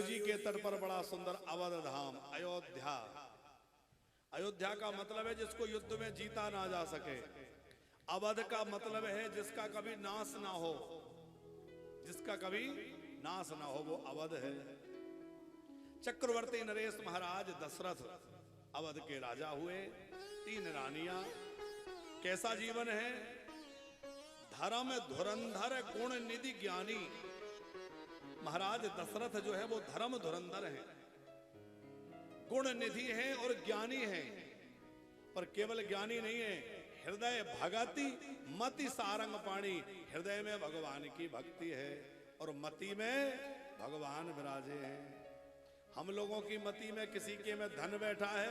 जी के तट पर बड़ा सुंदर अवध धाम अयोध्या। अयोध्या का मतलब है जिसको युद्ध में जीता ना जा सके। अवध का मतलब है जिसका कभी नाश ना हो, जिसका कभी नाश ना हो, वो अवध है। चक्रवर्ती नरेश महाराज दशरथ अवध के राजा हुए। 3 रानियां। कैसा जीवन है? धर्म धुरंधर गुण निधि ज्ञानी। महाराज दशरथ जो है वो धर्म धुरंधर है, गुण निधि है और ज्ञानी है। पर केवल ज्ञानी नहीं है, हृदय भगति मति सारंग पाणी। हृदय में भगवान की भक्ति है और मति में भगवान विराजे हैं। हम लोगों की मति में किसी के में धन बैठा है,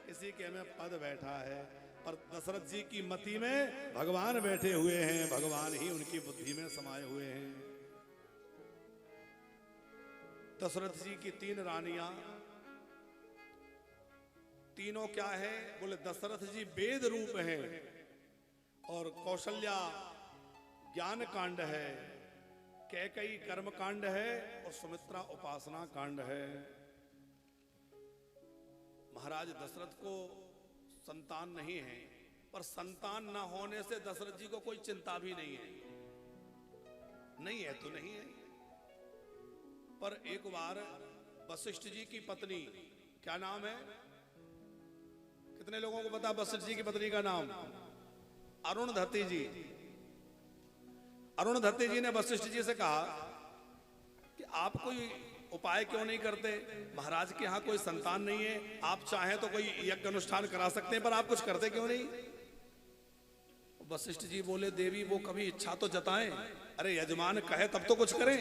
किसी के में पद बैठा है, पर दशरथ जी की मति में भगवान बैठे हुए हैं। भगवान ही उनकी बुद्धि में समाये हुए हैं। दशरथ जी की 3 रानियां। तीनों क्या है? बोले दशरथ जी वेद रूप है और कौशल्या ज्ञान कांड है, कैकेयी कर्म कांड है और सुमित्रा उपासना कांड है। महाराज दशरथ को संतान नहीं है, पर संतान न होने से दशरथ जी को कोई चिंता भी नहीं है। नहीं है तो नहीं है। पर एक बार वशिष्ठ जी की पत्नी, क्या नाम है? कितने लोगों को पता वशिष्ठ जी की पत्नी का नाम? अरुणधति जी। अरुणधति जी ने वशिष्ठ जी से कहा कि आप कोई उपाय क्यों नहीं करते? महाराज के यहाँ कोई संतान नहीं है, आप चाहें तो कोई यज्ञ अनुष्ठान करा सकते हैं, पर आप कुछ करते क्यों नहीं? वशिष्ठ जी बोले देवी वो कभी इच्छा तो जताएं। अरे यजमान कहे तब तो कुछ करें,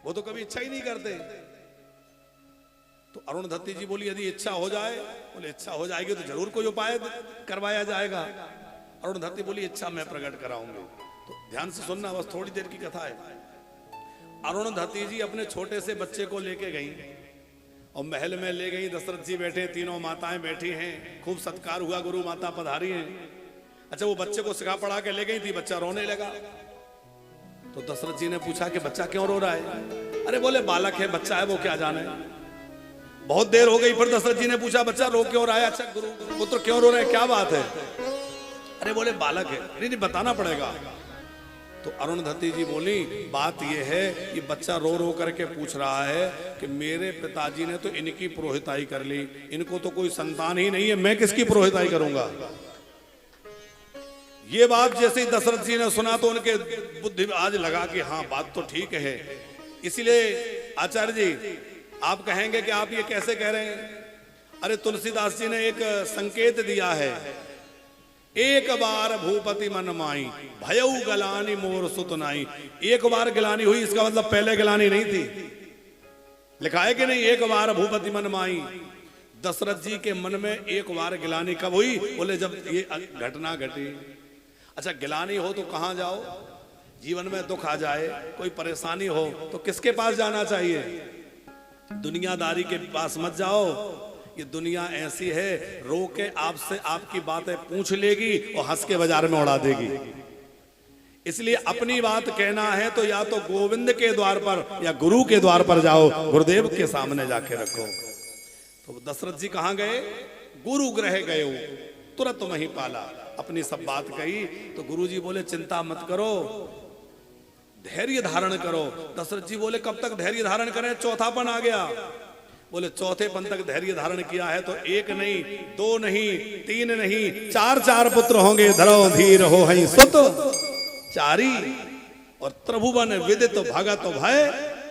वो तो कभी इच्छा ही नहीं करते। तो अरुणधति जी बोली यदि इच्छा हो जाए, बोले इच्छा हो जाएगी तो जरूर कोई उपाय करवाया जाएगा। अरुणधति बोली इच्छा मैं प्रकट कराऊंगी। तो ध्यान से सुनना, बस थोड़ी देर की कथा है। अरुणधति जी अपने छोटे से बच्चे को लेके गई और महल में ले गई। दशरथ जी बैठे, तीनों माताएं बैठी हैं, खूब सत्कार हुआ, गुरु माता पधारी हैं। अच्छा, वो बच्चे को सिखा पढ़ा के ले गई थी, बच्चा रोने लगा। तो दशरथ जी ने पूछा कि बच्चा क्यों रो रहा है? अरे बोले बालक है, बच्चा है, वो क्या जाने। बहुत देर हो गई, फिर दशरथ जी ने पूछा बच्चा रो क्यों रहा है? अच्छा गुरु पुत्र क्यों रो रहे हैं, क्या बात है? अरे बोले बालक है। नहीं बताना पड़ेगा। तो अरुणधति जी बोली बात यह है कि बच्चा रो रो करके पूछ रहा है कि मेरे पिताजी ने तो इनकी पुरोहिताई कर ली, इनको तो कोई संतान ही नहीं है, मैं किसकी पुरोहिताई करूंगा? ये बात जैसे ही दशरथ जी ने सुना तो उनके बुद्धि में आज लगा कि हाँ बात तो ठीक है। इसीलिए आचार्य जी आप कहेंगे कि आप ये कैसे कह रहे हैं? अरे तुलसीदास जी ने एक संकेत दिया है, एक बार भूपति मन माई भयऊ गलानी मोर सुत नाई। एक बार गिलानी हुई, इसका मतलब पहले गिलानी नहीं थी। लिखा है कि नहीं, एक बार भूपति मन माई। दशरथ जी के मन में एक बार गिलानी कब हुई? बोले जब ये घटना घटी। अच्छा, गिलानी हो तो कहां जाओ? जीवन में दुख आ जाए, कोई परेशानी हो तो किसके पास जाना चाहिए? दुनियादारी के पास मत जाओ। ये दुनिया ऐसी है, रो के आपसे आपकी बातें पूछ लेगी और हंस के बाजार में उड़ा देगी। इसलिए अपनी बात कहना है तो या तो गोविंद के द्वार पर या गुरु के द्वार पर जाओ, गुरुदेव के सामने जाके रखो। तो दशरथ जी कहां गए? गुरु गृह गए, तुरंत वहीं पाला। अपनी सब बात कही तो गुरु जी बोले चिंता मत करो, धैर्य धारण करो। दशरथ जी बोले कब तक धैर्य धारण करें? चौथापन आ गया। बोले चौथेपन तक धैर्य धारण किया है तो 1 नहीं, 2 नहीं, 3 नहीं, 4 पुत्र होंगे। धरो धीर हो हई सुत चारी और त्रिभुवन विदित भगत भय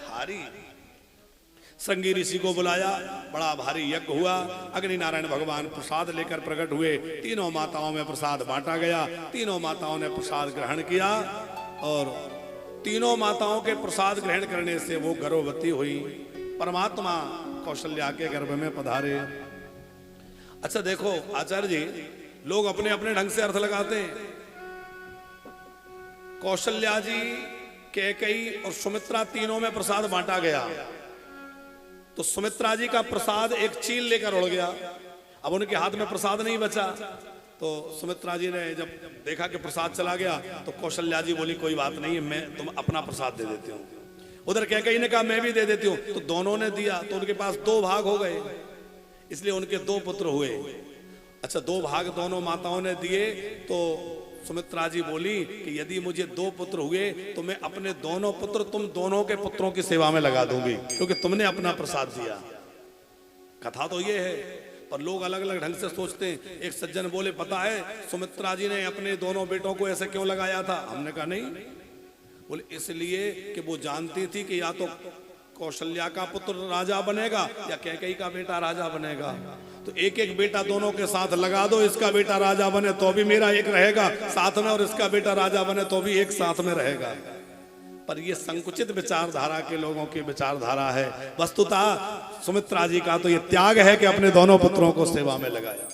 हारी। श्रृंगी ऋषि को बुलाया, बड़ा भारी यज्ञ हुआ। अग्नि नारायण भगवान प्रसाद लेकर प्रकट हुए। तीनों माताओं में प्रसाद बांटा गया। तीनों माताओं ने प्रसाद ग्रहण किया और तीनों माताओं के प्रसाद ग्रहण करने से वो गर्भवती हुई। परमात्मा कौशल्या के गर्भ में पधारे। अच्छा देखो आचार्य जी, लोग अपने अपने ढंग से अर्थ लगाते हैं। कौशल्या जी, कैकेयी और सुमित्रा तीनों में प्रसाद बांटा गया। तो सुमित्रा जी का प्रसाद एक चील लेकर उड़ गया। अब उनके हाथ में प्रसाद नहीं बचा। तो सुमित्रा जी ने जब देखा कि प्रसाद चला गया तो कौशल्या जी बोली कोई बात नहीं है, मैं तुम अपना प्रसाद दे देती हूँ। उधर कैकेयी ने कहा मैं भी दे देती हूं, तो दोनों ने दिया, तो उनके पास 2 भाग हो गए, इसलिए उनके 2 पुत्र हुए। अच्छा, 2 भाग दोनों माताओं ने दिए, तो सुमित्रा जी बोली कि यदि मुझे 2 पुत्र हुए तो मैं अपने दोनों पुत्र तुम दोनों के पुत्रों की सेवा में लगा दूंगी, क्योंकि तुमने अपना प्रसाद दिया। कथा तो ये है, पर लोग अलग अलग ढंग से सोचते हैं। एक सज्जन बोले, पता है सुमित्रा जी ने अपने दोनों बेटों को ऐसे क्यों लगाया था? हमने कहा नहीं, बोले इसलिए कि वो जानती थी कि या तो कौशल्या का पुत्र राजा बनेगा या कैकेयी का बेटा राजा बनेगा, तो एक एक बेटा दोनों के साथ लगा दो, इसका बेटा राजा बने तो भी मेरा एक रहेगा साथ में, और इसका बेटा राजा बने तो भी एक साथ में रहेगा। पर ये संकुचित विचारधारा के लोगों की विचारधारा है। वस्तुतः सुमित्रा जी का तो ये त्याग है कि अपने दोनों पुत्रों को सेवा में लगाया।